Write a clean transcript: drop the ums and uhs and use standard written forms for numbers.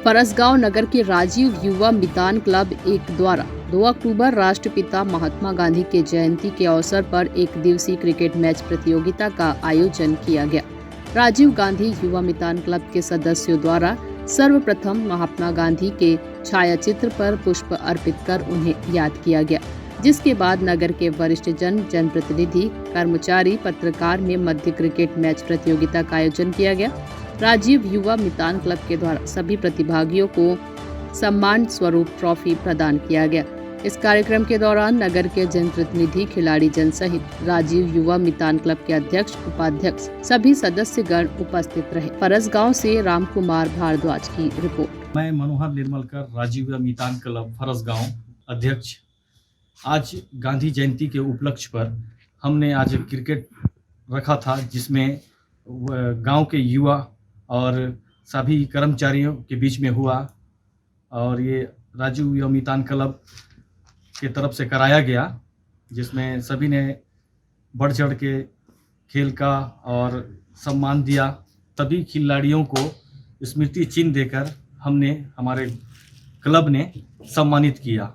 फरसगांव नगर के राजीव युवा मितान क्लब 1 द्वारा 2 अक्टूबर राष्ट्रपिता महात्मा गांधी के जयंती के अवसर पर एक दिवसीय क्रिकेट मैच प्रतियोगिता का आयोजन किया गया। राजीव गांधी युवा मितान क्लब के सदस्यों द्वारा सर्वप्रथम महात्मा गांधी के छायाचित्र पर पुष्प अर्पित कर उन्हें याद किया गया, जिसके बाद नगर के वरिष्ठ जनप्रतिनिधि, कर्मचारी, पत्रकार में मध्य क्रिकेट मैच प्रतियोगिता का आयोजन किया गया। राजीव युवा मितान क्लब के द्वारा सभी प्रतिभागियों को सम्मान स्वरूप ट्रॉफी प्रदान किया गया। इस कार्यक्रम के दौरान नगर के जनप्रतिनिधि, खिलाड़ी जन सहित राजीव युवा मितान क्लब के अध्यक्ष, उपाध्यक्ष, सभी सदस्यगण उपस्थित रहे। फरसगांव से रामकुमार भारद्वाज की रिपोर्ट। मैं मनोहर निर्मलकर, राजीव युवा मितान क्लब फरसगांव अध्यक्ष। आज गांधी जयंती के उपलक्ष्य पर हमने आज क्रिकेट रखा था, जिसमें गांव के युवा और सभी कर्मचारियों के बीच में हुआ और ये राजीव युवा मितान क्लब की तरफ से कराया गया, जिसमें सभी ने बढ़ चढ़ के खेल का और सम्मान दिया। सभी खिलाड़ियों को स्मृति चिन्ह देकर हमारे क्लब ने सम्मानित किया।